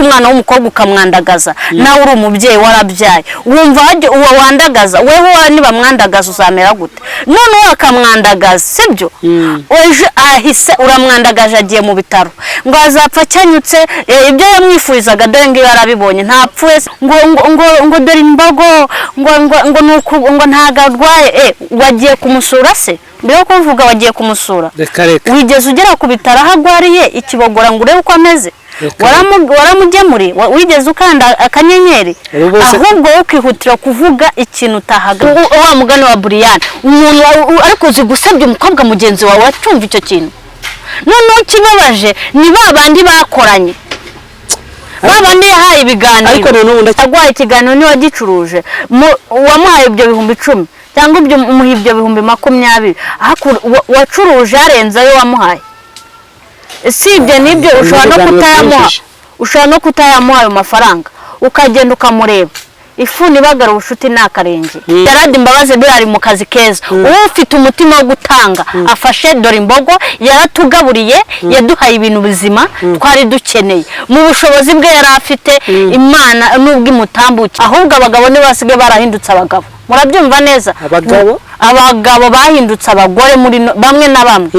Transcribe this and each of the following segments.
ufashe umwana w'umukobwa ukamwandagaza nawe uri umubyeyi warabyaye wumva uwo wandagaza wewe niba mwandagaza uzamera gute none wakamwandagaza sibyo ejo ahise uramwandagaje agiye mu bitaro ngo azapfa cyanyutse ibyo yamwifurizaga dore ngo yarabibonye ntapfuye ngo dore imbogo ngo ntagarwaye wagiye kumusura se mbere ko uvuga wagiye kumusura wigeze ugera ku bitaro ahagwariye ikibogora ngo urebe uko ameze waramugemuri wigeze ukanda akanyenyeri ahubwo ukihutira kuvuga ikintu utahaga wa mugani wa Brian umuntu ariko uzi gusabye umukobwa mugenzi wawe atumva icyo kintu none kibabaje ni babandi bakoranye babandi yahaye ibiganiro ariko none ubundi agwaye ikiganiro ni wagicuruje wamuhaye ibyo 10,000 cyangwa ibyo umuha ibyo 20,000 wacuruje arenzayo wamuhaye sibye nibyo ushobora no kutayamuha ayo mafaranga ukagenda ukamureba ifuni bagara ubushuti nakarenge yaradi imbabaze birari mu kazi keza ufite umutima wo gutanga afashe dore imbogo yaratugaburiye yaduhaye ibintu bizima twari dukeneye mu bushobozi bwe yari afite Imana nubwo imutambuke ahubwo abagabo ne basige barahindutse abagabo murabyumva neza abagabo bahindutse abagore muri bamwe na bamwe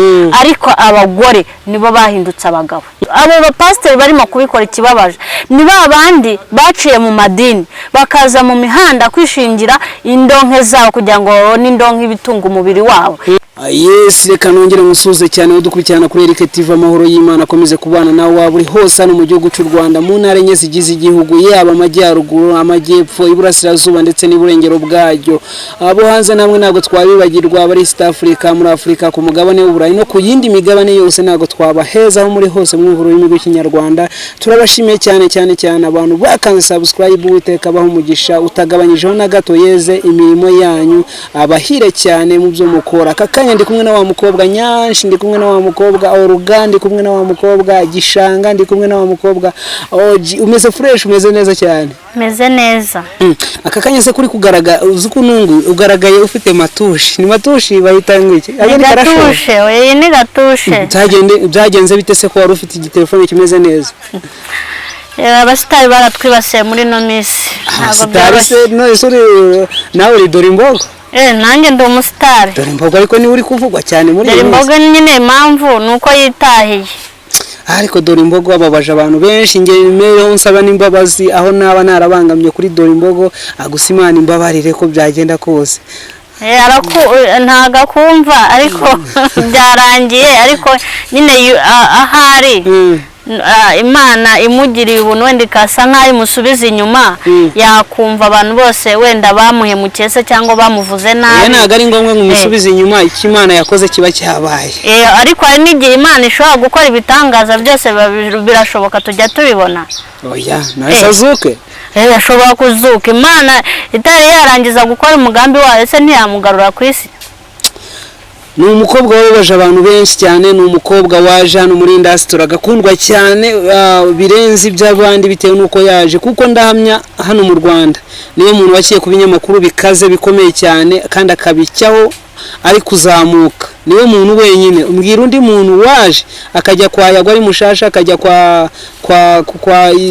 ariko abagore nibo bahindutse abagabo abo bapasiteri barimo kubikora ikibabaje ni babandi baciye mu madini bakaza mu mihanda kwishingira indonke zabo kugira ngo n'indonke ibitunga umubiri wabo Yes, reka nongere musuze cyane udukurikirana kuri Eric TV amahoro y'Imana akomeze kubana nawe waburi hose hano mu gihugu cy'u Rwanda mu ntara enye zigize igihugu yaba amajyaruguru amajyepfo iburasirazuba ndetse n'iburengero bwaryo abo hanze namwe nago twabibagirwa bari East Africa muri Africa ku mugabane w'Uburayi no ku yindi migabane yose nago twabaheza aho muri hose mu rurimi rw'ikinyarwanda turabashimiye cyane abantu bakanze subscribe witeka baho umugisha utagabanyijeho na gato yeze imirimo yanyu abahire cyane mu byo mukora kakanya ndi kumwe na wa mukobwa Nyanshi ndi kumwe na wa mukobwa Oruga ndi kumwe na wa mukobwa Gishanga ndi kumwe na wa mukobwa Oji umeze fresh umeze neza cyane meze neza akakanya se kuri kugaragara uzukunungu ugaragaye ufite matushi ni matushi bahitanga iki ni gatushe oye ni gatushe byagenze bite se ko wari ufite igitelefone kimeze neza abasitari baratwibase muri no misi no isuri nawe uri dore imbogo nanjye ndi umusitari dore imbogo ariko ni uri kuvugwa cyane muri dore imbogo nyine impamvu nuko yitahiye ariko dore imbogo ababaje abantu benshi ngemereho nsaba n'imbabazi aho naba narabangamye kuri dore imbogo agusimana imbabarire ko byagenda kose ntaga kumva ariko byarangiye ariko nyine ahari Imana imugiriye ubuntu wenda ikasa nkaho imusubiza inyuma yakumva abantu bose wenda bamuhemukiye se cyangwa bamuvuze nabi ntago ari ngombwa ngo umusubize inyuma icyo Imana yakoze kiba cyabaye ariko hari n'igihe Imana ishobora gukora ibitangaza byose birashoboka tujya tubibona oya nasazuke ashobora kuzuka Imana itari yarangiza gukora umugambi wayo se ntiyamugarura ku isi ni umukobwa wabaje abantu benshi cyane ni umukobwa waje hano muri industry agakundwa cyane birenze iby'abandi bitewe nuko yaje kuko ndahamya hano mu Rwanda niyo muntu waciye ku binyamakuru bikaze bikomeye cyane kandi akabicyaho ari kuzamuka niwe muntu wenyine umbwira undi muntu waje akajya kwa Yagwa ari mushasha akajya kwa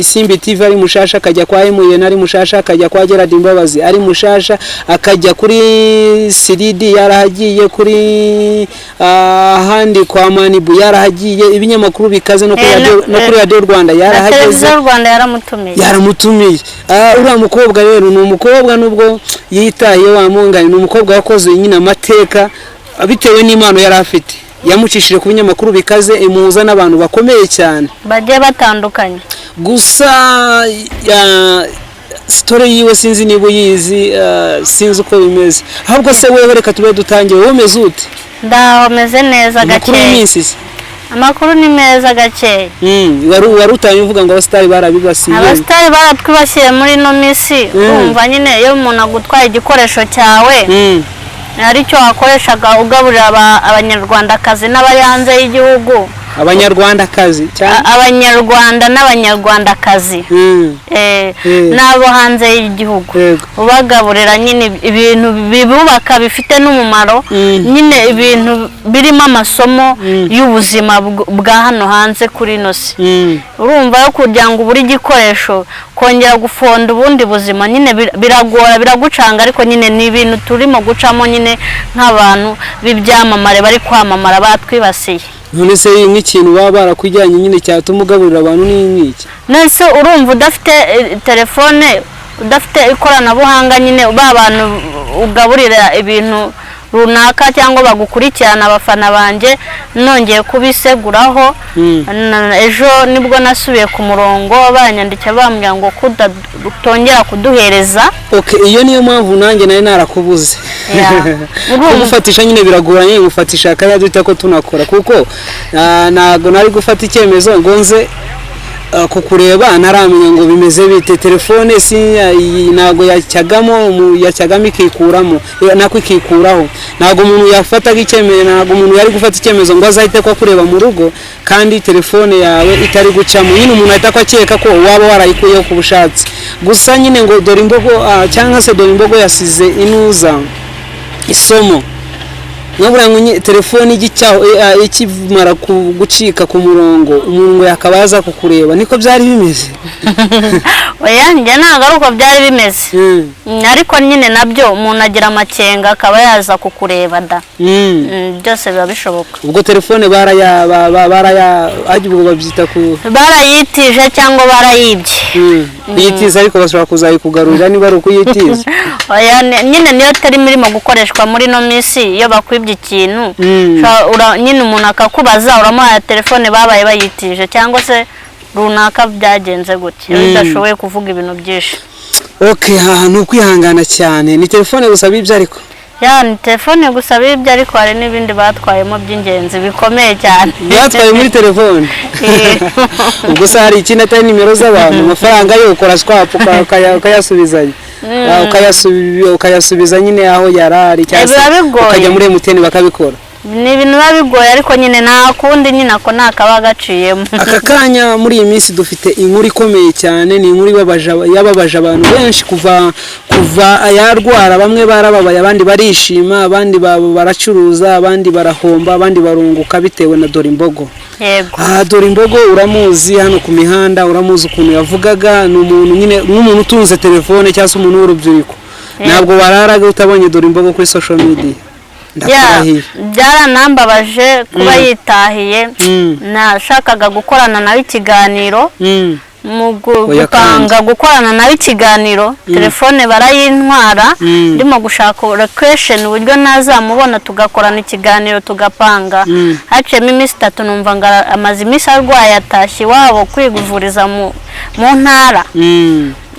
Simbi TV ari mushasha akajya kwa Emuyena ari mushasha akajya kwa Gerard Imbabazi ari mushasha akajya kuri Siridi yarahagiye kuri handi kwa Manibu yarahagiye ibinyamakuru bikaze no kuri Radio Rwanda yarahageze Radio Rwanda yaramutumiye uriya mukobwa rero ni umukobwa nubwo yitaye wamunganye ni umukobwa wakoze nyine amateka bitewe n'Imana yari afite yamucishije ku binyamakuru bikaze imuza n'abantu bakomeye cyane bagiye batandukanye gusa story yiwe sinzi niba uyizi sinzi uko bimeze ahubwo se wewe reka tube dutangiye wowe umeze ute ndaho meze neza gake amakuru ni meza gake wari utanye uvuga ngo abasitari barabibasiye abasitari baratwibasiye muri no misi umva nyine iyo umuntu agutwaye igikoresho cyawe aricyo wakoreshaga ugaburira abanyarwandakazi n'abari hanze y'igihugu abanyarwandakazi cyane abanyarwanda n'abanyarwandakazi n'abo hanze y'igihugu ubagaburira nyine ibintu bibubaka bifite n'umumaro nyine ibintu birimo amasomo y'ubuzima bwa hano hanze kuri nosi urumva yo kugira ngo buri gikoresho kongera gufonda ubundi buzima nyine biragora biragucanga ariko nyine ni ibintu turimo gucamo nyine nk'abantu b'ibyamamare bari kwamamara batwibasiye. None se nk'ikintu baba barakujyanye nyine cyatuma ugaburira abantu n'iki? Nese urumva udafite telefone udafite ikoranabuhanga nyine abantu ugaburira ibintu runaka cyangwa bagukurikirana abafana banje nongeye kubiseguraho ejo nibwo nasubiye ku murongo banyandikira bambwira ngo kutongera kuduhereza. Iyo niyo mpamvu nanjye nari narakubuze gufatisha nyine biragoranye gufatisha akaya duhita ko tunakora kuko nago nari gufata icyemezo ngo nze kukureba naramenya ngo bimeze bite telefone si nago yacyagamo ikikuramo nako ikikuraho nago umuntu yafataga icyemezo nago umuntu yari gufata icyemezo ngo azahite ko kureba mu rugo kandi telefone yawe itari gucamo nyine umuntu ahita ko akeka ko waba warayikuyeho ku bushatsi gusa nyine ngo dore imbogo cyangwa se dore imbogo yasize inuza isomo nabura ngo telefone ikimara gucika ku murongo umuntu ngo yakabaza kukureba niko byari bimeze. Oya njye ntago ari uko byari bimeze ariko nyine nabyo umuntu agira amakenga akaba yaza kukureba da byose biba bishoboka. Ubwo telefone barayibwo babyita ku barayitije cyangwa barayibye yitiza ariko bashobora kuzayikugarurira niba ari ukuyitiza. Oya nyine niyo tari mirimo gukoreshwa muri no minsi iyo bakwibye ikintu nyine umuntu akakubaza uramuha telefone babaye bayitije cyangwa se runaka byagenze gutya bidashoboye kuvuga ibintu byinshi. Ni ukwihangana cyane. Ni telefone gusa bibye ariko ni telefone gusa bibye ariko hari n'ibindi batwayemo by'ingenzi bikomeye cyane batwaye muri telefone. Ubwo se hari ikindi atari nimero z'abantu amafaranga yo ukora swap ukayasubizanya ukayasubiza nyine aho yarari cyangwa ukajya muri MTN bakabikora. Ni ibintu biba bigoye ariko nyine nta kundi nyine ako ntakaba gaciyemo. Aka kanya muri iyi minsi dufite inkuru ikomeye cyane ni inkuru yababaje abantu benshi kuva yarwara bamwe barababaye abandi barishima abandi baracuruza abandi barahomba abandi barunguka bitewe na Dore Imbogo. Yego. Dore Imbogo uramuzi hano ku mihanda uramuzi ukuntu yavugaga ni umuntu nyine nk'umuntu utunze telefone cyangwa se umuntu w'urubyiruko ntabwo wararaga utabonye Dore Imbogo kuri social media. Byaranambabaje kuba yitahiye nashakaga gukorana nawe ikiganiro mu gupanga gukorana nawe ikiganiro telefone barayintwara ndimo gushaka location uburyo nazamubona tugakorana ikiganiro tugapanga hacemo iminsi 3 numva ngo amazi iminsi arwaye atashye wabo kwiguvuriza mu ntara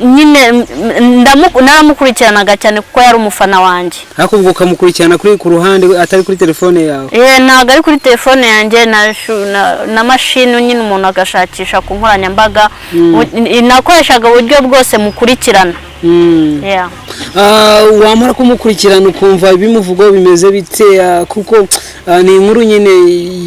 nyine naramukurikiranaga cyane kuko yari umufana wanjye. Ariko ubwo ukamukurikirana kuri ku ruhande atari kuri telefone yawe? Ntago ari kuri telefone yanjye na mashini nyine umuntu agashakisha ku nkoranyambaga nakoreshaga uburyo bwose mukurikirana. Wamara kumukurikirana ukumva bimuvugo bimeze bite kuko ni inkuru nyine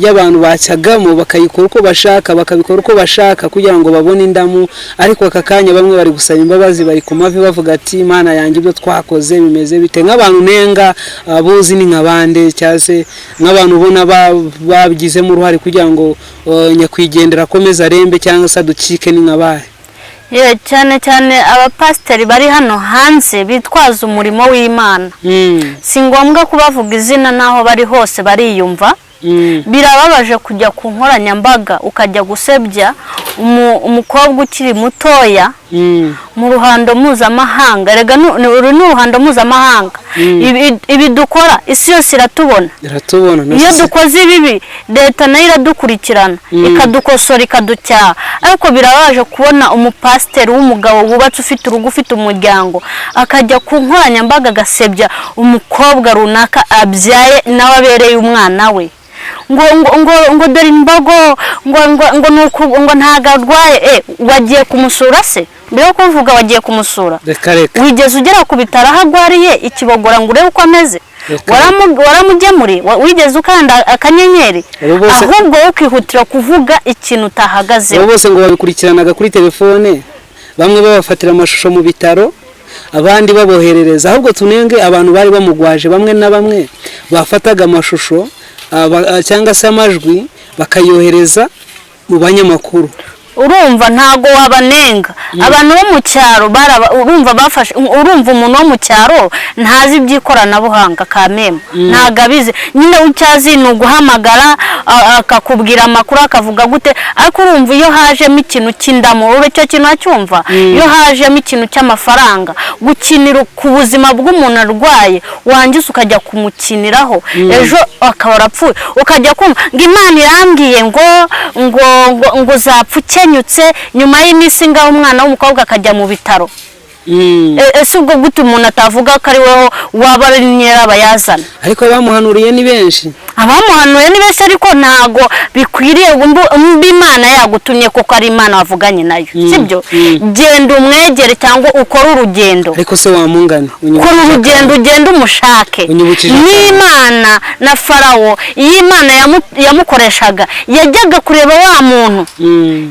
y'abantu bacyagamo bakayikora uko bashaka bakabikora uko bashaka kugira ngo babone indamu ariko akakanya bamwe bari gusaba imbabazi bari ku mavi bavuga ati Imana yanjye ibyo twakoze bimeze bite nk'abantu nenga buzi ni nk'abande cyase nk'abantu ubona babigizemo uruhare kugira ngo nyakwigendera akomeza rembe cyangwa se ducike ni nk'abahe. Cyane cyane abapasiteri bari hano hanze bitwaza umurimo w'Imana. Si ngombwa kubavuga izina naho bari hose bariyumva. Birababaje kujya ku nkoranyambaga ukajya gusebya umukobwa ukiri mutoya mu ruhando mpuzamahanga. Rega uru ni uruhando mpuzamahanga. Ibi dukora isi yose iratubona. Iyo dukoze ibibi leta nayo iradukurikirana ikadukosora ikaducyaha ariko birabaje kubona umupasiteri w'umugabo wubatse ufite urugo ufite umuryango akajya ku nkoranyambaga agasebya umukobwa runaka abyaye nawe abereye umwana we ngo Dore Imbogo ngo ntago arwaye wagiye kumusura se mbere yo kuvuga wagiye kumusura wigeze ugera ku bitaro aho agwariye ikibogora ngo urebe uko ameze waramugemuriye wigeze ukanda akanyenyeri ahubwo wowe ukihutira kuvuga ikintu utahagazeho. bose ngo babikurikiranaga kuri telefone, bamwe babafatira amashusho mu bitaro, abandi baboherereza. ahubwo tunenge abantu bari bamugwaje, bamwe na bamwe bafataga amashusho cyangwa se amajwi bakayohereza mu banyamakuru. urumva ntago wabanenga abantu bo mu cyaro urumva bafashe, urumva umuntu wo mu cyaro ntazi iby'ikoranabuhanga kameme ntago abizi, nyine ucyazi ni uguhamagara akakubwira amakuru akavuga gute, ariko urumva iyo hajemo ikintu cy'indamu icyo kintu acyumva. iyo hajemo ikintu cy'amafaranga, gukinira ku buzima bw'umuntu arwaye wangiza ukajya kumukiniraho, ejo akaba arapfuye ukajya kumva ngo Imana irambwiye ngo uzapfa ukenyutse nyuma y'iminsi ngaho umwana w'umukobwa akajya mu bitaro. ese ubwo gute umuntu atavuga ko ari weho waba ari nyirabayazana? ariko bamuhanuriye ni benshi, abamuhanuye ni benshi, ariko ntago bikwiriye Imana yagutumye kuko ari Imana wavuganye nayo, sibyo? genda umwegere cyangwa ukora urugendo. ariko se wamungane ukora urugendo, ugenda umushake. n'Imana na Farawo, iyo Imana yamukoreshaga yajyaga kureba wa muntu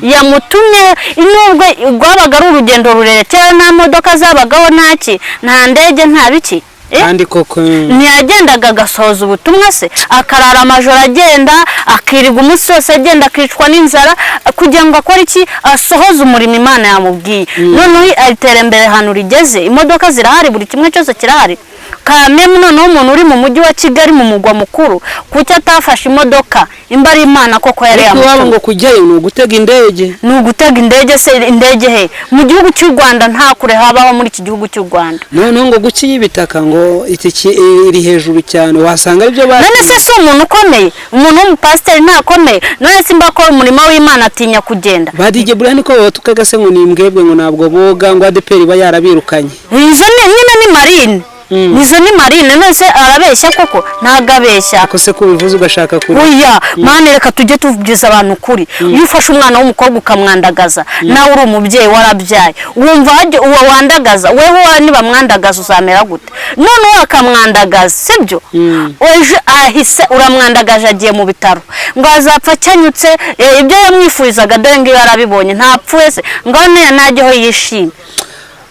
yamutumye, nubwo rwabaga ari urugendo rurerure, cyangwa nta modoka zabagaho, nta ndege, nta biki, kandi koko ntiyagendaga agasohoza ubutumwa se, akarara amajoro agenda, akirirwa umunsi wose agenda, akicwa n'inzara kugira ngo akore iki? asohoze umurimo Imana yamubwiye. noneho iterambere hano rigeze, imodoka zirahari, buri kimwe cyose kirahari. kameme noneho umuntu uri mu mujyi wa Kigali mu mugwa mukuru kuki atafashe imodoka? imba ari Imana koko yari yamutumye. ngo kujyayo ni ugutega indege. ni ugutega indege se? indege he? mu gihugu cy'u Rwanda nta kure habaho muri iki gihugu cy'u Rwanda. noneho ngo guki y'ibitaka ngo itiki iri hejuru cyane, wasanga aribyo bari. none se si umuntu ukomeye? umuntu w'umupasiteri ntakomeye? none simba ko umurimo w'Imana atinya kugenda. badige burani ko batukaga se ngo ni imbwebwe, ngo ntabwo boga, ngo ADPR ba yarabirukanye. izo nyine ni marine. nizo ni marine. nose arabeshya koko? ntago abeshya. ako se kubivuze ugashaka kuri. oya mane, reka tujye tubwiza abantu kuri. iyo ufashe umwana w'umukobwa ukamwandagaza, nawe uri umubyeyi warabyaye, wumva uwo wandagaza wewe niba mwandagaza uzamera gute? none wakamwandagaza, sibyo? ejo ahise uramwandagaje agiye mu bitaro, ngo azapfa akenyutse, ibyo yamwifurizaga dore ngo yarabibonye ntapfuye se, ngo najyeho yishime.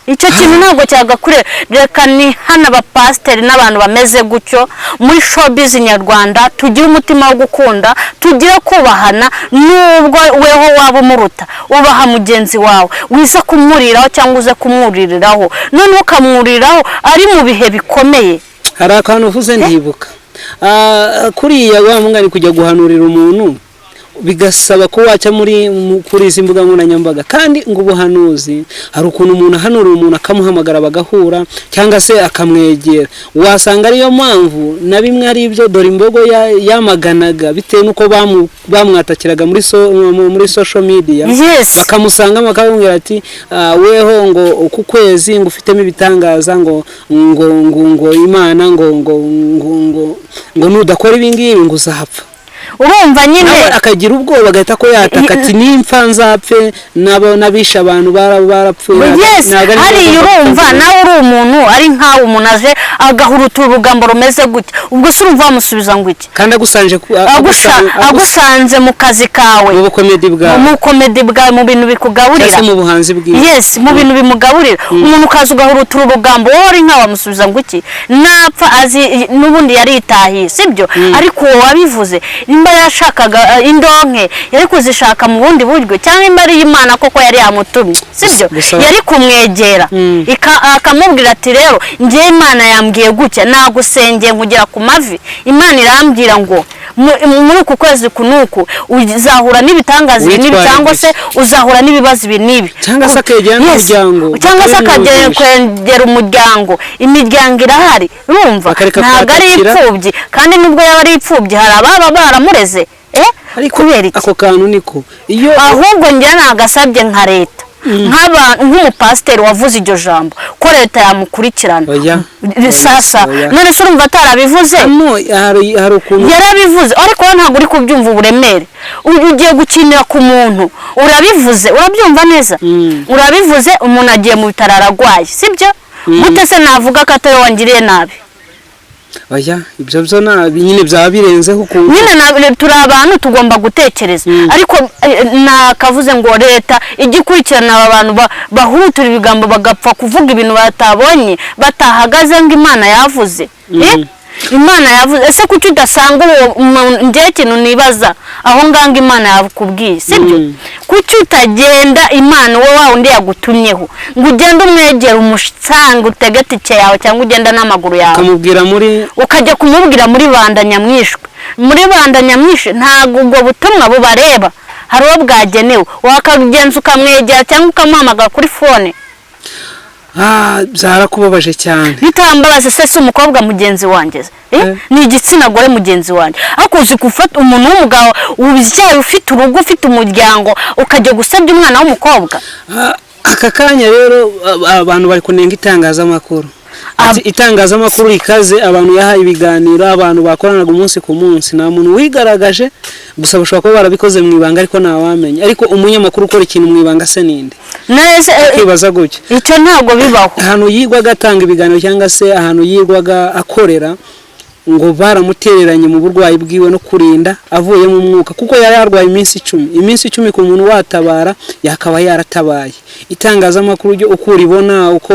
icyo kintu ntabwo cyagakure. reka ni hano abapasiteri n'abantu bameze gutyo muri showbiz nyarwanda, tugire umutima wo gukunda, tugire kubahana, nubwo weho waba umuruta ubaha mugenzi wawe, wiza kumuriraho cyangwa uze kumwuririraho, none ukamwuriraho ari mu bihe bikomeye. hari akantu uvuze ndibuka, kuriya wa mungani kujya guhanurira umuntu bigasaba ko waca kuri izi mbuga nkoranyambaga, kandi ngo ubuhanuzi hari ukuntu umuntu ahanura umuntu akamuhamagara bagahura cyangwa se akamwegera, wasanga ariyo mpamvu na bimwe ari ibyo dore imbogo yamaganaga bitewe nuko bamwatakiraga muri social media. bakamusanga bakamubwira ati weho ngo uku kwezi ngo ufitemo ibitangaza ngo Imana ngo nudakora ibi ngibi ngo uzapfa. urumva nyine akagira ubwoba agahita ko yataka ati nimpfa nzapfe, nabisha abantu barapfuye. hariya urumva nawe uri umuntu ari nkawe, umuntu aje agahurutura urugambo rumeze gutya, ubwo se urumva wamusubiza ngo iki? kandi agusanze mu kazi kawe, mu komedi bwawe, mu bintu bikugaburira, mu buhanzi bwiwe, mu bintu bimugaburira. umuntu ukaza ugahurutura urugambo, wowe uri nkawe wamusubiza ngo iki? napfa azi n'ubundi yaritahiye, sibyo? ariko uwo wabivuze nimba yashakaga indonke yari kuzishaka mu bundi buryo, cyangwa imba ari Imana koko yari yamutumye, sibyo? yari kumwegera akamubwira ati rero ngiye Imana yambwiye gutya, nagusengeye nkugera ku mavi, Imana irambwira ngo muri uku kwezi kunuku uzahura n'ibitangaza ibi n'ibi, cyangwa se uzahura n'ibibazo ibi n'ibi, cyangwa se akegera n'umuryango, cyangwa se kwegera umuryango. imiryango irahari, urumva ntabwo ari ipfubyi, kandi nubwo yaba ari ipfubyi hari ababa baramureze. kubera iki? ako kantu niko iyo ahubwo ngira nagasabye nka leta, nk'umupasiteri wavuze iryo jambo, ko leta yamukurikirana. sasa none se urumva atarabivuze? yarabivuze, ariko ntabwo uri kubyumva uburemere. ugiye gukinira ku muntu, urabivuze, urabyumva neza, urabivuze, umuntu agiye mu bitaro aragwaye, sibyo? gute se navuga ko atari wangiriye nabi? oya ibyo byo nyine byaba birenzeho ukuntu nyine turi abantu tugomba gutekereza ariko nakavuze ngo leta igikurikirana aba bantu bahurutura ibigambo bagapfa kuvuga ibintu batabonye batahagaze ngo Imana yavuze Imana yavuze ese kuki udasanga ngiye ikintu nibaza aho nganga Imana yakubwiye sibyo kuki utagenda Imana wowe wa undi yagutumyeho ngo ugende umwegera umusange utegete icye yawe cyangwa ugenda n'amaguru yawe ukamubwira ukajya kumubwira muri banda nyamwishwe muri banda nyamwishwe ntago ubwo butumwa bubareba hari uwo bwagenewe wakagenza ukamwegera cyangwa ukamuhamagara kuri fone byarakubabaje cyane bitambabaze se umukobwa mugenzi wanjye ni igitsina gore mugenzi wanjye akuzi gufata umuntu w'umugabo ubyaye ufite urugo ufite umuryango ukajya gusabya umwana w'umukobwa aka kanya rero abantu bari kunenga itangazamakuru itangazamakuru rikaze abantu yahaye ibiganiro abantu bakoranaga umunsi ku munsi nta muntu wigaragaje gusa bashobora kuba barabikoze mu ibanga ariko ntawamenya ariko umunyamakuru ukora ikintu mu ibanga se ninde kwibaza gutya icyo ntabwo bibaho ahantu yigwaga atanga ibiganiro cyangwa se ahantu yigwaga akorera ngo baramutereranye mu burwayi bwiwe no kurinda avuye mu mwuka kuko yari yarwaye iminsi 10 ku muntu watabara yakaba yaratabaye itangazamakuru ryo uko uribona uko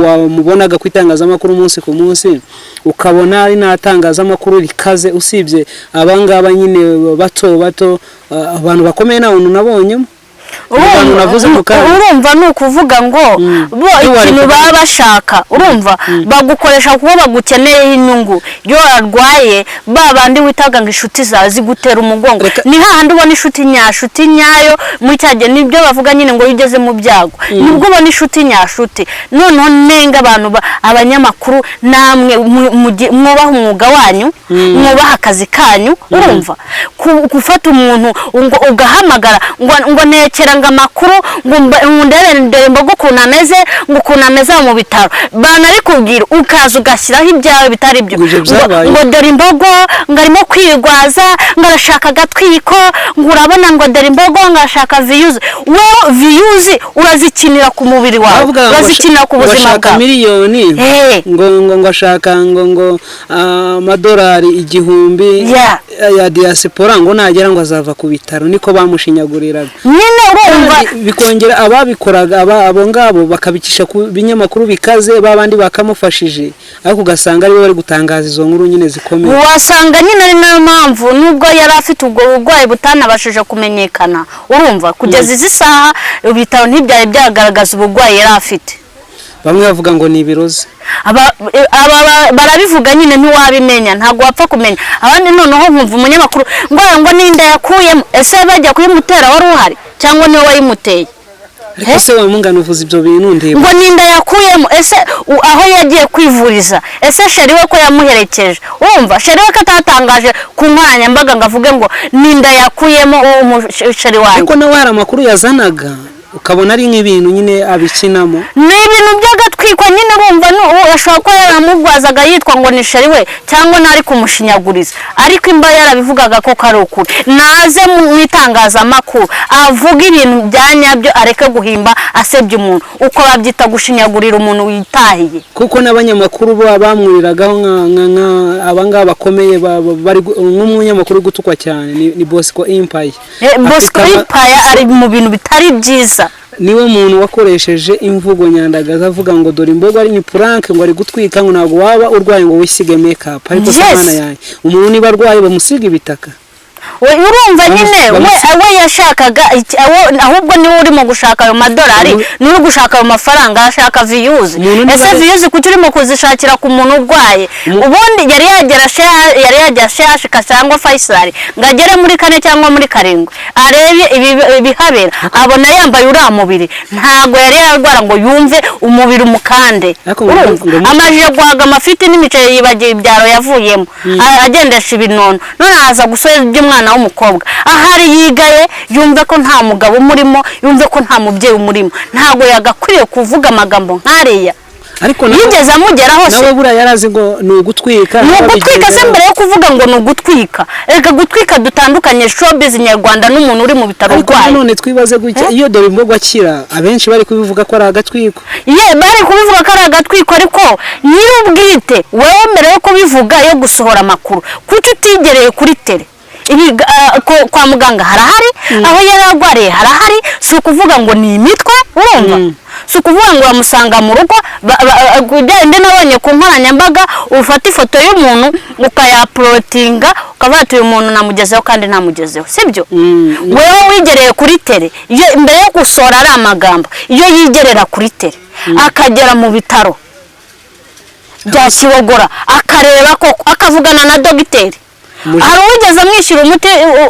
wamubonaga ku itangazamakuru umunsi ku munsi ukabona ari natangazamakuru rikaze usibye abangaba nyine bato abantu bakomeye nawe nabonyemo urumva ni ukuvuga ngo bo ikintu baba bashaka urumva bagukoresha kuko bagukeneyeho inyungu iyo arwaye babandi witaga ngo inshuti zawe zigutera umugongo ni hahandi ubona inshuti nyayo muri cyage nibyo bavuga nyine ngo ugeze mu byago nibwo ubona inshuti nyashuti noneho nenga abantu abanyamakuru namwe mwubaha umwuga wanyu mwubaha akazi kanyu urumva gufata umuntu ugahamagara ngo nekera ngo amakuru ngo ndebe imbogo ukuntu ameze ngo ukuntu ameze mu bitaro banarikubwira ukaza ugashyiraho ibyawe bitari byo ngo dore imbogo ngo arimo kwirwaza ngo arashaka agatwiko ngo urabona ngo dore imbogo ngo arashaka viyuzi wowe viyuzi urazikinira ku mubiri wawe urazikinira ku buzima bwawe miliyoni ngo ashaka ngo amadolari 1000 ya diaspora ngo nagera ngo azava ku bitaro niko bamushinyaguriraga nyine urumva bikongera ababikoraga abo ngabo bakabikisha ku binyamakuru bikaze babandi bakamufashije ariko ugasanga ari bari gutangaza izo nkuru nyine zikomeye wasanga nyine ari nayo mpamvu nubwo yari afite ubwo burwayi butanabashije kumenyekana urumva kugeza izi saha ibitaro ntibyari byagaragaza uburwayi yari afite bamwe bavuga ngo ni ibirozi barabivuga nyine ntiwabimenya ntabwo wapfa kumenya abandi noneho nkumva umunyamakuru ngo ninde yakuyemo ese bajya kuyimutera wari uhari cyangwa niwe wayimuteye ariko se wamungana uvuze ibyo bintu ndeba ngo ninde yakuyemo ese aho yagiye kwivuriza ese sheri we ko yamuherekeje urumva sheri we ko atatangaje ku nkoranyambaga ngo avuge ngo ninde yakuyemo sheri wanjye ariko nawe hari amakuru yazanaga ukabona ari nk'ibintu nyine abikinamo ni ibintu by'agatwikwa nyine urumva ashobora kuba yaramugwazaga yitwa ngo ni sheri we cyangwa nari kumushinyaguriza ariko imba yarabivugaga ko ari ukuri naze mu itangazamakuru avuga ibintu bya nyabyo areke guhimba asebye umuntu uko babyita gushinyagurira umuntu witahiye kuko n'abanyamakuru bamwuriragaho abangaba bakomeye bari nk'umunyamakuru gutukwa cyane ni Bosco Empire Bosco Empire ari mu bintu bitari byiza niwe muntu wakoresheje imvugo nyandagaza avuga ngo dore imbogo ari ni prank ngo ari gutwika ngo ntabwo waba urwaye ngo wisige makeup ariko sana yaye umuntu niba arwaye bamusiga ibitaka urumva nyine we yashakaga ahubwo niwe urimo gushaka ayo madolari niwe gushaka ayo mafaranga ashaka viyuzi ese viyuzi kuki urimo kuzishakira ku muntu urwaye ubundi yari yagera shashika cyangwa Faisal ngo agere muri 4 cyangwa muri 7 arebe ibihabera abona yambaye uriya mubiri ntago yari yarwara ngo yumve umubiri umukande amajije guhaga amafiti n'imiceri yibagiye ibyaro yavuyemo agendesha ibinono none aza gusoza umwana w'umukobwa ahari yigaye yumve ko nta mugabo umurimo yumve ko nta mubyeyi umurimo ntago yagakwiriye kuvuga amagambo nkariya ariko yigeze amugeraho se nawe buriya yarazi ngo ni ugutwika se mbere yo kuvuga ngo ni ugutwika reka gutwika dutandukanye showbiz nyarwanda n'umuntu uri mu bitaro urwaye none twibaze gutya iyo dore imbogo akira abenshi bari kubivuga ko ari agatwiko bari kubivuga ko ari agatwiko ariko nyir'ubwite wowe mbere yo kubivuga yo gusohora amakuru kuki utigereye kuri tele kwa muganga harahari aho yari arwariye harahari si ukuvuga ngo ni imitwe urumva si ukuvuga ngo bamusanga mu rugo indi nabonye ku nkoranyambaga ufata ifoto y'umuntu ukayaporotinga ukavuga ati uyu muntu namugezeho kandi ntamugezeho sibyo wewe wigereye kuri tele mbere yo gusohora ari amagambo iyo yigerera kuri tele akagera mu bitaro bya Kibogora akareba ko akavugana na dogiteri hari uwigeze amwishyura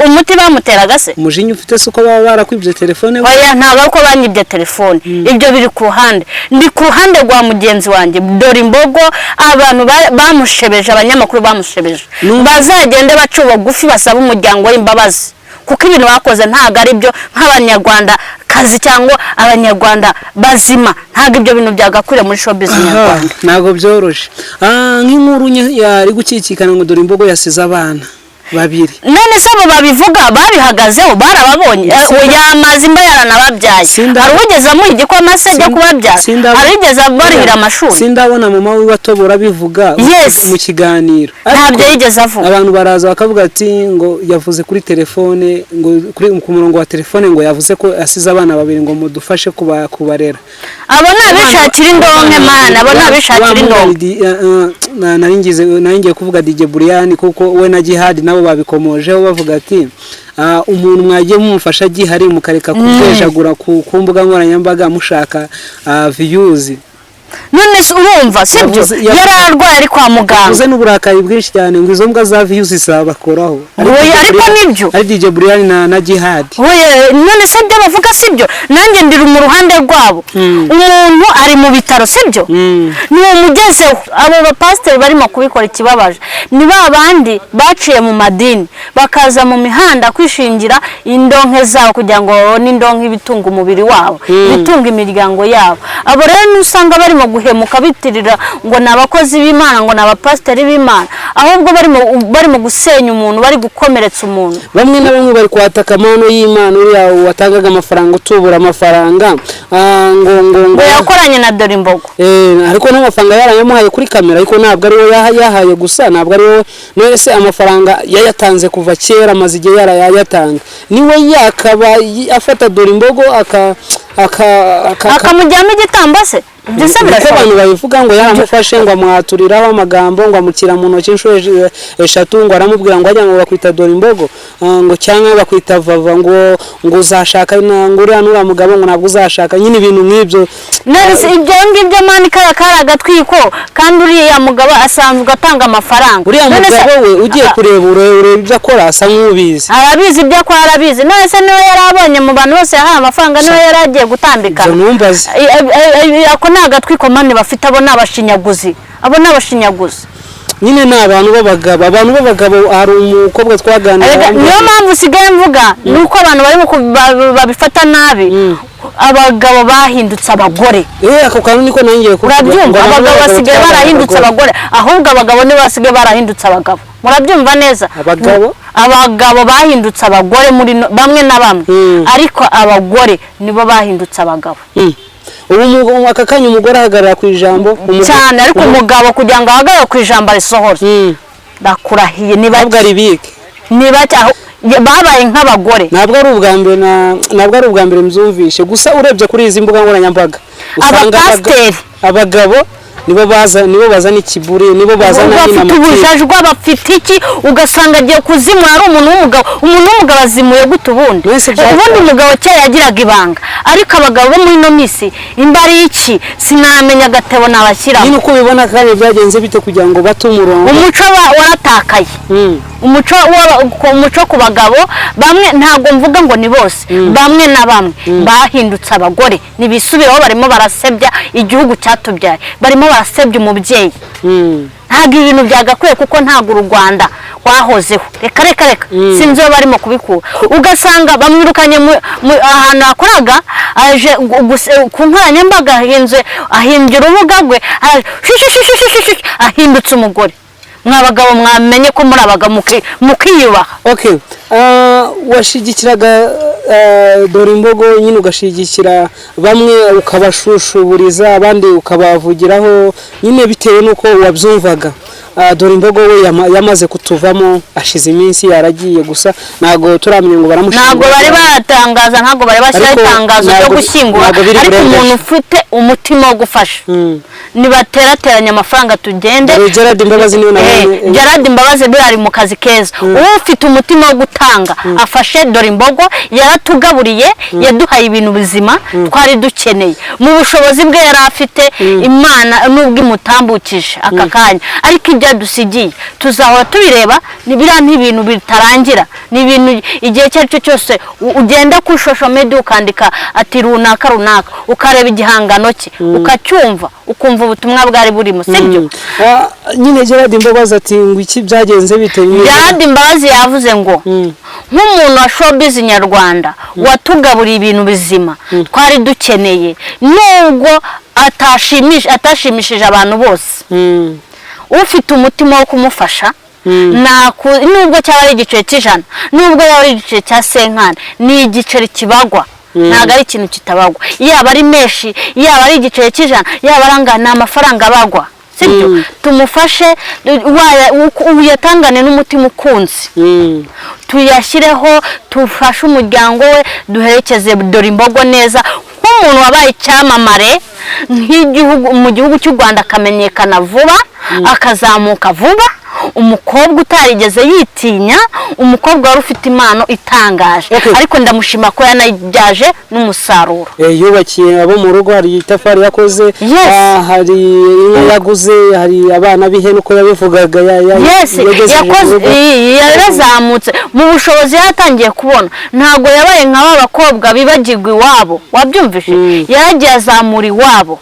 umuti bamuteraga se umujinya ufite se uko baba barakwibye telefone oya ntabwo ko banyibye telefone ibyo biri ku ruhande ndi ku ruhande rwa mugenzi wanjye dore imbogo abantu bamushebeje abanyamakuru bamushebeje bazagende baca bugufi basaba umuryango w'imbabazi kuko ibintu bakoze ntabwo ari byo nk'abanyarwanda kazi cyangwa abanyarwanda bazima ntabwo ibyo bintu byagakwira muri showbiz nyarwanda ntabwo byoroshye nk'inkuru yari gukikikana ngo dore imbogo yasize abana babiri none se abo babivuga babihagazeho barababonye yamaze imba yaranababyaye hari uwigeze amuha igikoma se ajya kubabyara hari uwigeze barihira amashuri sindabona mama wiwe atobora bivuga mu kiganiro ntabyo yigeze avuga abantu baraza bakavuga ati ngo yavuze kuri telefone ngo ku murongo wa telefone ngo yavuze ko asize abana babiri ngo mudufashe kubarera abo nabishakira indonke mana abo nabishakira indonke naringiye kuvuga DJ Brian kuko we na Jihad nabo babikomojeho bavuga ati umuntu mwagiye mumufasha gihari mukareka kutejagura ku mbuga nkoranyambaga mushaka views none se urumva sibyo yararwaye ari kwa muganga uze n'uburakari bwinshi cyane ngo izo mbwa za views isabakoraho ariko nibyo ari DJ Brian na Jihad none se byo bavuga sibyo nanjye ndiri mu ruhande rwabo umuntu ari mu bitaro sibyo ni umugezeho abo bapasiteri barimo kubikora ikibabaje ni babandi baciye mu madini bakaza mu mihanda kwishingira indonke zabo kugira ngo babone indonke ibitunga umubiri wabo bitunga imiryango yabo abo rero nusanga barimo guhemuka bitirira ngo nabakozi b'Imana ngo nabapasiteri b'Imana ahubwo barimo gusenya umuntu bari gukomeretsa umuntu bamwe na bamwe bari kwataka amano y'Imana uriya watangaga amafaranga utubura amafaranga ngo yakoranye na dore imbogo ariko n'amafaranga yarayamuhaye kuri kamera ariko ntabwo ari we yahaye gusa ntabwo ari we none se amafaranga yayatanze kuva kera amaze igihe yarayatanga niwe yakaba afata dore imbogo akamujyamo igitambo se ndetse abantu babivuga ngo yaramufashe ngo amwaturiraho amagambo ngo amukira mu ntoki inshuro eshatu ngo aramubwira ngo ajya ngo bakwita dore imbogo ngo cyangwa bakwita vava ngo uzashaka ngo uriya n'uriya mugabo ngo ntabwo uzashaka nyine ibintu nk'ibyo nese ibyo ngibyo mani kari agatwiko kandi uriya mugabo asanzwe atanga amafaranga uriya mugabo we ugiye kureba ureba ibyo akora asa nk'ubizi arabizi ibyo akora arabizi none se niwe yari abonye mu bantu bose yahaye amafaranga niwe yari agiye gutambika ako ni agatwiko mani bafite abo ni abashinyaguzi nyine ni abantu b'abagabo hari umukobwa twaganira niyo mpamvu usigaye mvuga ni uko abantu babifata nabi abagabo bahindutse abagore ako kantu niko nangiye urabyumva abagabo basigaye barahindutse abagore ahubwo abagabo nibo basigaye barahindutse abagabo murabyumva neza abagabo bahindutse abagore muri bamwe na bamwe ariko abagore nibo bahindutse abagabo ubu aka kanya umugore ahagarara ku ijambo cyane ariko umugabo kugira ngo ahagarare ku ijambo risohore ndakurahiye ntabwo ari bike babaye nk'abagore ntabwo ari ubwa mbere mbyumvishe gusa urebye kuri izi mbuga nkoranyambaga usanga abagabo nibo bazana ikiburi nibo bazana bafite ubujajwa bafite iki ugasanga agiye kuzimura ari umuntu w'umugabo azimuye gute ubundi umugabo kera yagiraga ibanga ariko abagabo bo muri ino minsi imbari iki sinamenya agatebo nabashyiraho nyine uko ubibona kandi byagenze bite kugira ngo bate umurongo umuco waratakaye umuco ku bagabo bamwe ntabwo mvuga ngo ni bose bamwe na bamwe bahindutse abagore ntibisubireho barimo barasebya igihugu cyatubyaye barimo wasebye umubyeyi ntabwo ibintu byagakwiye kuko ntabwo u Rwanda rwahozeho reka sinzi aho barimo kubikura ugasanga bamwirukanye ahantu yakoraga aje ku nkoranyambaga ahimbye urubuga rwe ahindutse umugore mwabagabo mwamenye ko murabaga mukiyubaha. Okay, washigikiraga Dorimbogo nyine ugashigikira bamwe ukabashushuburiza abandi ukabavugiraho nyine bitewe nuko wabyumvaga. Dorimbogo we yamaze kutuvamo ashize iminsi yaragiye gusa nago turamye ngo baramushimira. Nago bari batangaza ntago bari bashyira itangazo ryo gushyingura ariko umuntu ufite umutima wo gufasha nibaterateranya amafaranga tugende. Gerard Mbabazi niyo nawe Gerard Mbabazi birari mu kazi keza ufite umutima wo gutanga afashe Dorimbogo yaratugaburiye yaduhaye ibintu bizima twari dukeneye mu bushobozi bwe yari afite Imana nubwo imutambukije aka kanya ariko dusigiye tuzahora tubireba nibira n'ibintu bitarangira n'ibintu igihe cyo cyose ugenda ku social media ukandika ati runaka ukareba igihangano cye ukacyumva ukumva ubutumwa bwari burimo sibyo. Nyine Gerard Mbabazi ati ngo iki byagenze bite? Gerard Mbabazi yavuze ngo nk'umuntu wa showbiz nyarwanda watugaburiye ibintu bizima twari dukeneye nubwo atashimishije abantu bose ufite umutima wo kumufasha nubwo cyaba ari igiceri cy'ijana nubwo yaba ari igiceri cya senkani ni igiceri kibagwa ntabwo ari ikintu kitabagwa yaba ari menshi yaba ari igiceri cy'ijana yaba arangana amafaranga abagwa sibyo tumufashe uyatangane n'umutima ukunze tuyashyireho tufashe umuryango we duherekeze Dorimbogo neza nk'umuntu wabaye icyamamare mu gihugu cy'u Rwanda akamenyekana vuba akazamuka vuba umukobwa utarigeze yitinya umukobwa wari ufite impano itangaje ariko ndamushima ko yanabyaje n'umusaruro. Yubakiye abo mu rugo hari itafari yakoze hari inka yaguze hari abana b'ihene uko yabivugaga yarazamutse mu bushobozi yatangiye kubona ntago yabaye nk'aba bakobwa bibagirwa iwabo wabyumvise yaragiye azamura iwabo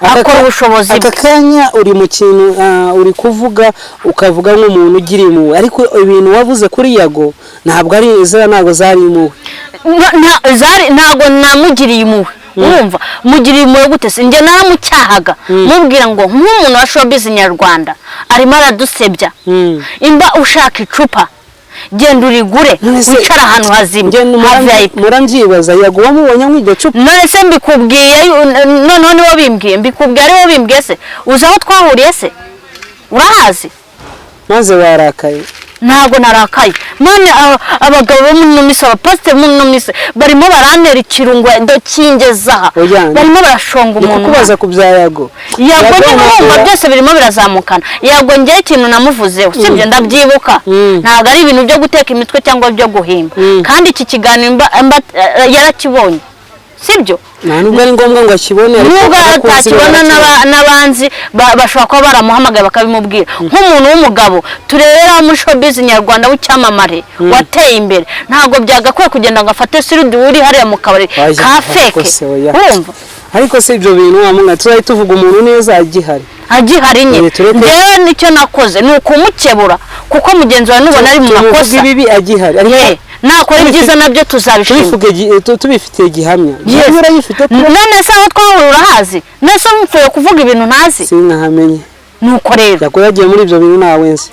akora ubushobozi aka kanya uri mu kintu uri kuvuga ukavuga nk'umuntu ugira impuhwe ariko ibintu wavuze kuri Yago ntabwo ari ntabwo zari impuhwe ntabwo namugiriye impuhwe urumva mugiriye impuhwe gute se njye naramucyahaga mubwira ngo nk'umuntu wa showbiz nyarwanda arimo aradusebya imba ushaka icupa genda urigure wicara ahantu hazimye muramyibaza Yago wamubonye nk'iryo cupa none se mbikubwiye noneho niwo bimbwiye mbikubwiye ariwo bimbwiye se uzi aho twahuriye se urahazi maze warakaye? Ntabwo narakaye none abagabo bo mu misa abapasiteri mu misa barimo barantera ikirungo ndokingeza barimo barashonga umuntu kubaza ku bya Yago n'umva byose birimo birazamukana Yago ngiye ikintu namuvuzeho sibyo ndabyibuka ntabwo ari ibintu byo guteka imitwe cyangwa byo guhimba kandi iki kiganiro yarakibonye sibyo nubwo ari ngombwa ngo akibone nubwo atakibona n'abanzi bashobora kuba baramuhamagaye bakabimubwira nk'umuntu w'umugabo turebera muri showbiz nyarwanda w'icyamamare wateye imbere ntabwo byagakwiye kugenda ngo afate sirudi uri hariya mu kabari ka feke urumva ariko se ibyo bintu wamunga tuzahita tuvuga umuntu neza agihari nye rero nicyo nakoze ni ukumukebura kuko mugenzi wawe nubona ari mu makosa ibibi agihari nakora ibyiza nabyo tuzabishima tubifitiye gihamya none se aho twahura urahazi nese mupfuye kuvuga ibintu ntazi sinahamenye nuko rero Yago yagiye muri ibyo bintu nawe nzi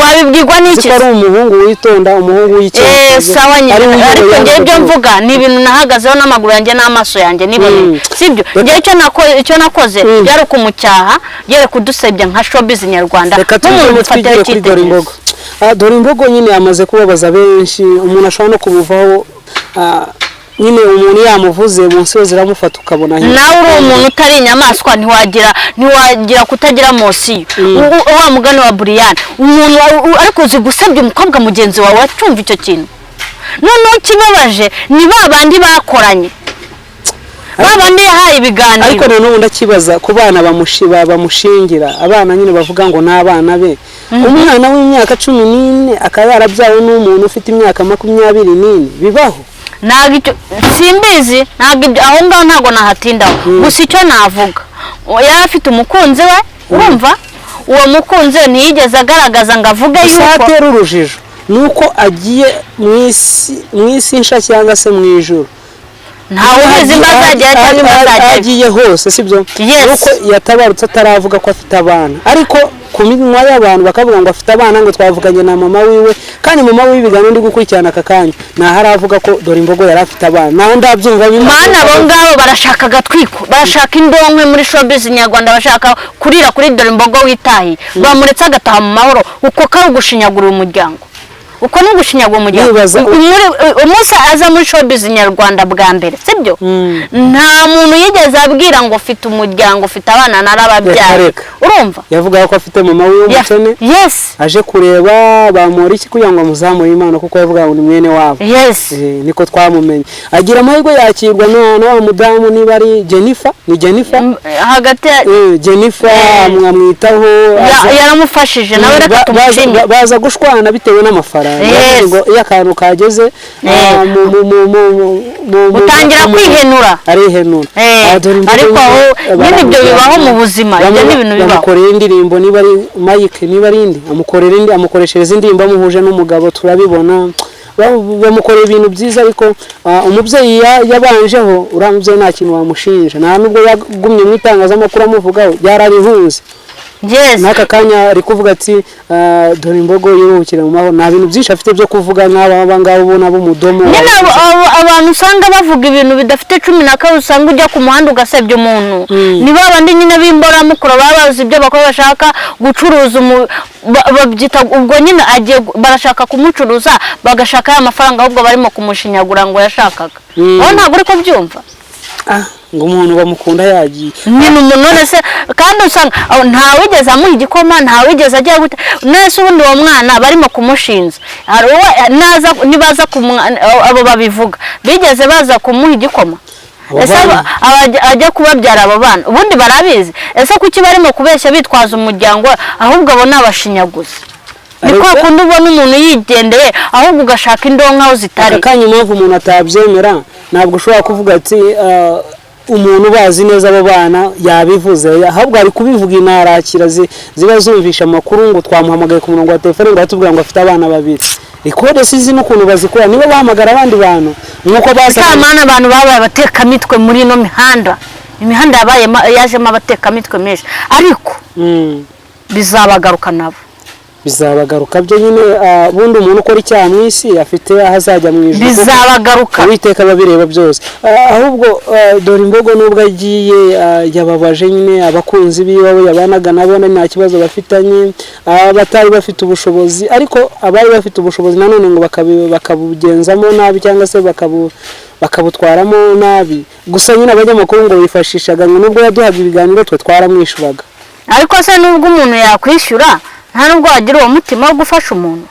wabibwirwa n'iki ari umuhungu witonda umuhungu w'icyaha sawa nyine ariko ngiye ibyo mvuga ni ibintu nahagazeho n'amaguru yanjye n'amaso yanjye nibone sibyo ngiye icyo nakoze byari ukumucyaha byari kudusebya nka showbiz nyarwanda nk'umuntu ufatira cyitegererezo. Dorimbogo nyine yamaze kubabaza benshi umuntu ashobora no kumuvaho nyine umuntu yamuvuze munsi ziramufata ukabona nawe uri umuntu utari inyamaswa ntiwagira kutagira mosiyo wa mugani wa Brian umuntu ariko uzi gusebya umukobwa mugenzi wawe wacumva icyo kintu noneho kibabaje ni babandi bakoranye babandi yahaye ibiganiro ariko noneho ndakibaza ku bana bamushingira abana nyine bavuga ngo n'abana be umwana w'imyaka 14 akaba yarabyawe n'umuntu ufite imyaka 24 bibaho ntabwo simbizi aho ngaho ntabwo nahatindaho gusa icyo navuga yari afite umukunzi we urumva uwo mukunzi ntiyigeze agaragaza ngo avuge yuko atera urujijo nuko agiye mu isi nsha cyangwa se mu ijuru ntawe ubizi bazajya agiye hose sibyo nuko yatabarutse ataravuga ko afite abana ariko ku minwa y'abantu bakavuga ngo afite abana ngo twavuganye na mama wiwe kandi mama wiwe ibiganiro ndi gukurikirana aka kanya ntaharavuga ko dore imbogo yari afite abana naho ndabyumva mana abo ngabo barashaka agatwiko barashaka indonkwe muri showbiz nyarwanda bashaka kurira kuri dore imbogo witahiye bamuretse agataha mu mahoro uko kari ugushinyagurira umuryango uko ni ugushinyagura umuryango umunsi aza muri showbiz nyarwanda bwa mbere sibyo nta muntu yigeze abwira ngo ufite umuryango ufite abana narababyaye urumva yavuga ko afite mama wiwe umukene aje kureba bamura iki kugira ngo amuzamure Imana kuko yavuga ngo ni mwene wabo niko twamumenye agira amahirwe yakirwa na wa mudamu niba ari Jennifer ni Jennifer hagati Jennifer amwitaho yaramufashije nawe reka tumushimire baza gushwana bitewe n'amafaranga ngo iyo akantu kageze utangira kwihenura arihenura ariko aho nyine ibyo bibaho mu buzima ibyo ni ibintu bibaho bamukorera indirimbo niba ari Mike niba ari indi amukoreshereza indirimbo amuhuje n'umugabo turabibona bamukorera ibintu byiza ariko umubyeyi yabanjeho uriya mubyeyi nta kintu wamushinja nta nubwo yagumye mu itangazamakuru amuvugaho yararihuze n'aka kanya ari kuvuga ati dore imbogo yiruhukira mu mahoro nta bintu byinshi afite byo kuvuga nk'aba ngaba ubona b'umudomo nyine abantu usanga bavuga ibintu bidafite 12 usanga ujya ku muhanda ugasebya umuntu ni babandi nyine b'imboramukuru baba bazi ibyo bakora bashaka gucuruza babyita ubwo nyine agiye barashaka kumucuruza bagashaka ya mafaranga ahubwo barimo kumushinyagura ngo yashakaga aho ntabwo uri kubyumva ngo umuntu bamukunda yagiye nyine umuntu none se kandi usanga ntawigeze amuha igikoma ntawigeze ajya gute nese ubundi uwo mwana barimo kumushinza nibaza abo babivuga bigeze baza kumuha igikoma ese ajya kubabyara abo bana ubundi barabizi ese kuki barimo kubeshya bitwaza umuryango ahubwo abo n'abashinyaguzi ni kwa kundi ubona umuntu yigendeye ahubwo ugashaka indonka aho zitari akanya impamvu umuntu atabyemera ntabwo ushobora kuvuga ati umuntu bazi neza abo bana yabivuze ahubwo ari kubivuga inarakira ziba zumvisha amakuru ngo twamuhamagaye ku murongo wa telefone ngo atubwira ngo afite abana babiri ikode sizi n'ukuntu bazikora nibo bahamagara abandi bantu nuko basamana abantu babaye abatekamitwe muri ino imihanda yajemo abatekamitwe menshi ariko bizabagaruka nabo bizabagaruka byo nyine bundi umuntu ukora icyaha mu isi afite ahazajya mu ijuru bizabagaruka Uwiteka babireba byose ahubwo dore imbogo nubwo agiye yababaje nyine abakunzi biwe yabanaga nabo nta kibazo bafitanye batari bafite ubushobozi ariko abari bafite ubushobozi nanone ngo bakabugenzamo nabi cyangwa se bakabutwaramo nabi gusa nyine abanyamakuru ngo bifashishaga nubwo yaduhaga ibiganiro twe twaramwishuraga ariko se nubwo umuntu yakwishyura nta nubwo wagira uwo mutima wo gufasha umuntu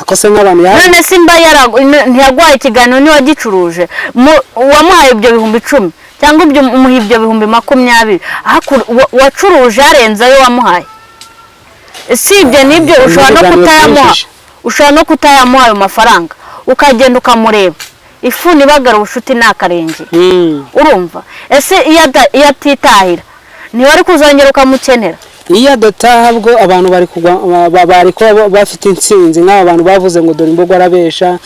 akose nk'abantu none simba ntiyagwaye ikiganiro niwagicuruje wamuhaye ibyo 10,000 cyangwa umuha ibyo 20,000 wacuruje yarenzayo wamuhaye sibye nibyo ushobora no kutayamuha ayo mafaranga ukagenda ukamureba ifu nibagara ubushuti n'akarenge urumva ese iyo atitahira ntiwari kuzongera ukamukenera iyo adataha bwo abantu bari kuba bafite intsinzi nk'aba bantu bavuze ngo dore imbogo arabesha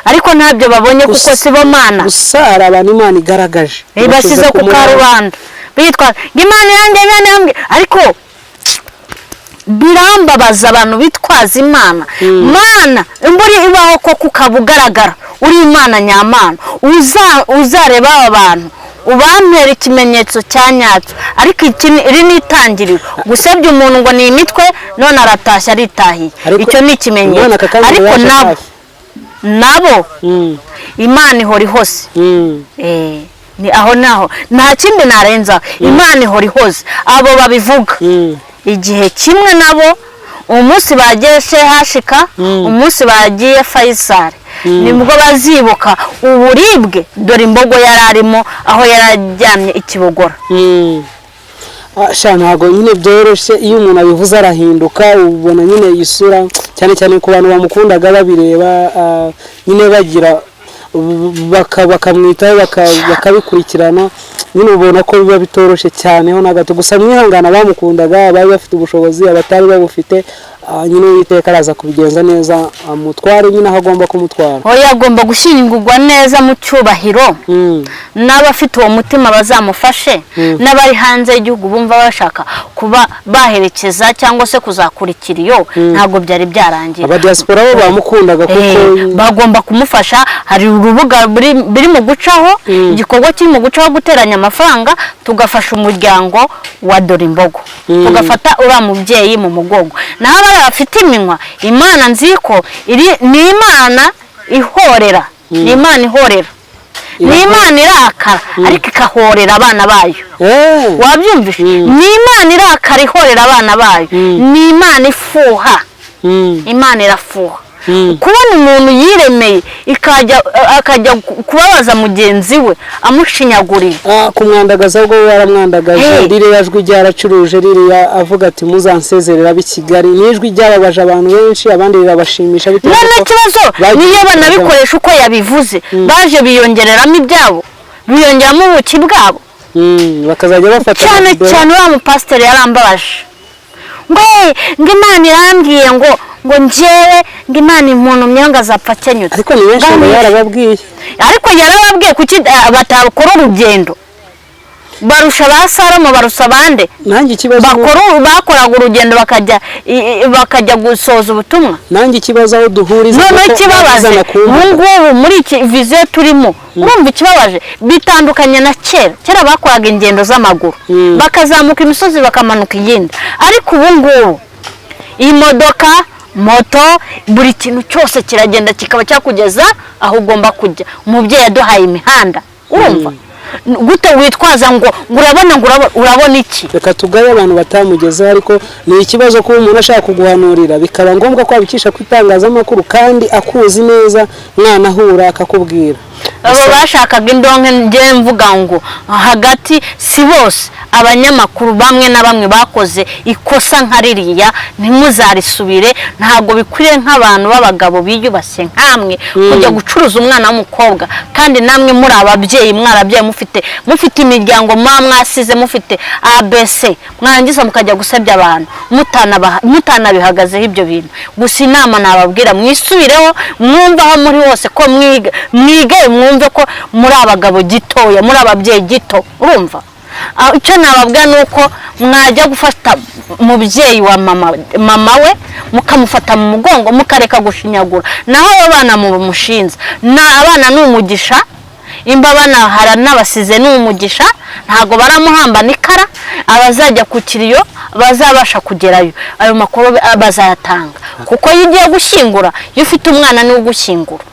ariko ntabyo babonye kuko sibo mana gusa hari abantu Imana igaragaje bashyize ku karubanda bitwa Imana yanjye ariko birambabaza abantu bitwaza Imana mana imburi ibaho ko kukabugaragara uri Imana nyamana uzareba aba bantu ubampera ikimenyetso cya nyacyo ariko iri nitangiriro gusebya umuntu ngo ni imitwe none aratashya aritahiye icyo ni ikimenyetso ariko nabo Imana ihora hose ni aho naho nta kindi narenza Imana ihora hose abo babivuga igihe kimwe nabo umunsi bagiye hashika umunsi bagiye Faisal nibwo bazibuka uburibwe dore imbogo yararimo aho yarajyamye ikibogora ntabwo nyine byoroshye iyo umuntu abivuze arahinduka ubona nyine isura cyane cyane ku bantu bamukundaga babireba nyine bagira bakamwitaho bakabikurikirana nyine ubona ko biba bitoroshye cyane ho na gato gusa mwihangana bamukundaga bari bafite ubushobozi abatari babufite nyine Uwiteka araza kubigenza neza amutware nyine aho agomba kumutwara oya agomba gushyingurwa neza mu cyubahiro n'abafite uwo mutima bazamufashe n'abari hanze y'igihugu bumva bashaka kuba baherekeza cyangwa se kuzakurikira iyo ntabwo byari byarangiye abadiaspora bo bamukundaga kuko bagomba kumufasha hari urubuga biri mu gucaho igikorwa kiri mu gucaho guteranya amafaranga tugafasha umuryango wa Dorimbogo tugafata uriya mubyeyi mu mugongo naho abafite iminwa Imana nziko ni Imana ihorera ni Imana ihorera ni Imana irakara ariko ikahorera abana bayo wabyumvise ni Imana irakara ihorera abana bayo ni Imana ifuha Imana irafuha kubona umuntu yiremeye akajya kubabaza mugenzi we amushinyaguriye kumwandagaza ubwo yaramwandagaje ririya jwi ryaracuruje ririya avuga ati muzansezerera b'Kigali n'ijwi ryababaje abantu benshi abandi rirabashimisha bitewe none kibazo niyo banabikoresha uko yabivuze baje biyongereramo ibyabo biyongeramo ubuki bwabo bakazajya bafata cyane wa mupasiteri yarambabaje ngo Imana irambwiye ngo njyewe ngo Imana umuntu myanga azapfa kenyutse ariko ni benshi yarababwiye ariko yarababwiye kuki batakora urugendo barusha ba Salomo barusha bande nanjye ikibazo bakoraga urugendo bakajya gusoza ubutumwa nanjye ikibazo aho duhuriza none ikibabaje ngubu muri iki viziyo turimo urumva ikibabaje bitandukanye na kera bakoraga ingendo z'amaguru bakazamuka imisozi bakamanuka iyindi ariko ubu ngubu imodoka moto buri kintu cyose kiragenda kikaba cyakugeza aho ugomba kujya umubyeyi yaduhaye imihanda urumva gute witwaza ngo urabona iki reka tugaye abantu batamugezeho ariko ni ikibazo ko umuntu ashaka kuguhanurira bikaba ngombwa ko abikisha ku itangazamakuru kandi akuzi neza mwana ahura akakubwira abo bashakaga indonke ngiye mvuga ngo hagati si bose abanyamakuru bamwe na bamwe bakoze ikosa nka ririya ntimuzarisubire ntago bikwiriye nk'abantu b'abagabo biyubashye nkamwe kujya gucuruza umwana w'umukobwa kandi namwe muri ababyeyi mwarabyaye mufite imiryango mwasize mufite ABC mwarangiza mukajya gusebya abantu mutanabihagazeho ibyo bintu gusa inama nababwira mwisubireho mwumvaho muri hose ko mwige mwumve ko muri abagabo gitoya muri ababyeyi gito urumva icyo nababwira ni uko mwajya gufata umubyeyi wa mama we mukamufata mu mugongo mukareka gushinyagura naho abana mumushinza abana ni umugisha imbabana hara n'abasize ni umugisha ntago baramuhamba nikara abazajya ku kiriyo bazabasha kugerayo ayo makuru bazayatanga kuko iyo ugiye gushyingura iyo ufite umwana niwe ugushyingura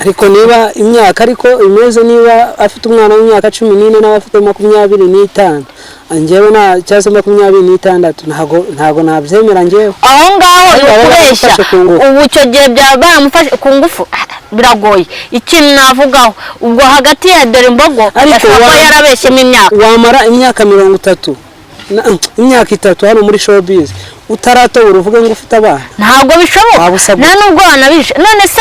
ariko niba imyaka ariko imeze niba afite umwana w'imyaka 14 n'abafite 25 angewe na cyase 26 ntago nabyemera ngewe aho ngaho kubeshya ubu cyo gihe baramufashe ku ngufu biragoye ikintu navugaho ubwo hagati ya Dorimbogo ashaka yarabeshyemo imyaka wamara imyaka 30 imyaka 3 hano muri showbiz utaratobora uvuge ngo ufite abana ntabwo bishoboka nta nubwo wanabisha none se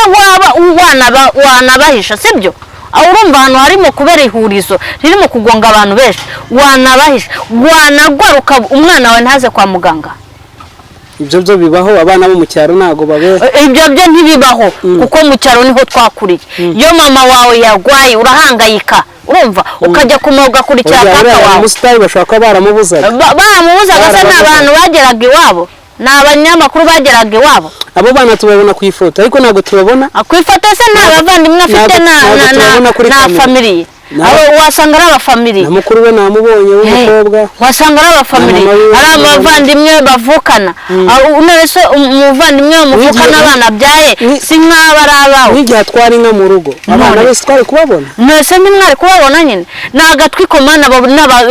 wanabahisha sibyo aho urumva ahantu harimo kubera ihurizo ririmo kugonga abantu benshi wanabahisha wanagaruka umwana wawe ntaze kwa muganga ibyo byo bibaho abana bo mu cyaro ntago babe ibyo byo ntibibaho kuko mu cyaro niho twakuriye iyo mama wawe yarwaye urahangayika urumva ukajya kumoga kuri cyakaka wawe umusitari bashaka baramubuzaga se n'abantu bageraga iwabo n'abanyamakuru bageraga iwabo abo bana tubabona ku ifoto ariko ntago tubabona ku ifoto se n'abavandimwe afite na family wasanga ari abafamiliye namukuru we namubonye w'umukobwa wasanga ari abafamiliye ari abavandimwe bavukana none se umuvandimwe muvukana abana byaye si nk'aba ari abawe n'igihe atwara inka mu rugo abana bose twari kubabona none se nimwari kubabona nyine ni agatwi komana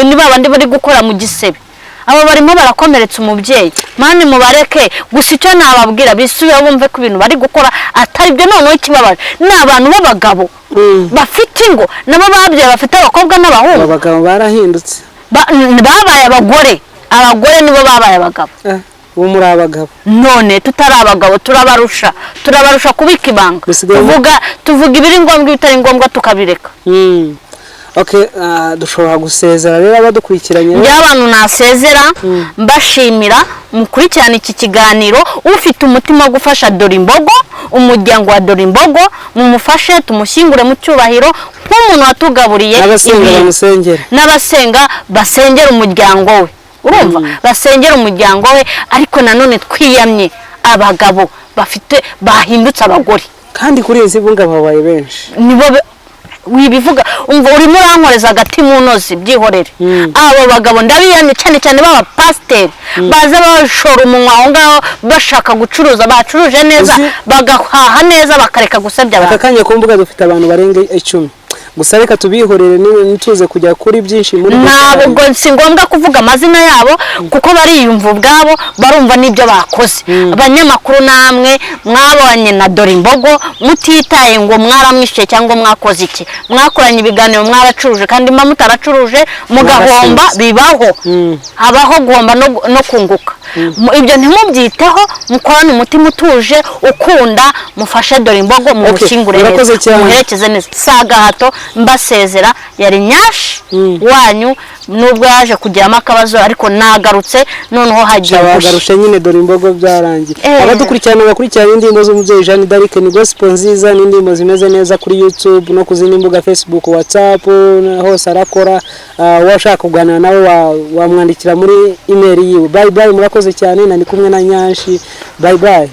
ni babandi bari gukora mu gisebe abo barimo barakomeretsa umubyeyi mani mubareke gusa icyo nababwira bisubiye bumve ko ibintu bari gukora atari byo noneho ikibabaje ni abantu b'abagabo bafite ingo nabo babyaye bafite abakobwa n'abahungu abagabo barahindutse babaye abagore nibo babaye abagabo ubu muri abagabo none tutari abagabo turabarusha kubika ibanga tuvuga ibiri ngombwa ibitari ngombwa tukabireka. Okay, dushobora gusezera rero abadukurikiranye y'abantu nasezera mbashimira mukurikirana iki kiganiro ufite umutima wo gufasha Dorimbogo, umuryango wa Dorimbogo mumufashe tumushyingure mu cyubahiro nk'umuntu watugaburiye n'abasenga basengera umuryango we, urumva basengera umuryango we, ariko nanone twiyamye abagabo bafite bahindutse abagore kandi kuri izi bunga babaye benshi nibo wibivuga umva urimo urankoreza agati mu nozi byihorere. Abo bagabo ndabiyamye cyane cyane baba pasiteri baza bashora umunwa aho ngaho bashaka gucuruza, bacuruje neza bagahaha neza bakareka gusebya abantu. Akakanya ku mbuga dufite abantu barenga 10 gusa reka tubihorere nituze kujya kuri byinshi muri ntabwo si ngombwa kuvuga amazina yabo kuko bariyumva ubwabo barumva n'ibyo bakoze. Abanyamakuru namwe mwabonye na Dorimbogo mutitaye ngo mwaramwishe cyangwa mwakoze iki, mwakoranye ibiganiro mwaracuruje kandi mba mutaracuruje mugahomba, bibaho habaho guhomba no kunguka. Ibyo ntimubyiteho, mukorane umutima utuje ukunda, mufashe Dorimbogo mu mushyingure neza muherekeze neza. Saga hato mbasezera yari Nyashi wanyu nubwo yaje kugiramo akabazo ariko nagarutse noneho hagiye bagarusha nyine Dorimbogo byarangiye. Abadukurikirana bakurikirana indirimbo z'umubyeyi Jeanne d'Arc ni gospel nziza, n'indirimbo zimeze neza kuri YouTube no kuzindi mbuga Facebook, WhatsApp hose arakora. Washaka kuganira nawe wamwandikira muri email yiwe. Bye bye, murakoze cyane, nani kumwe na Nyashi. Bye bye.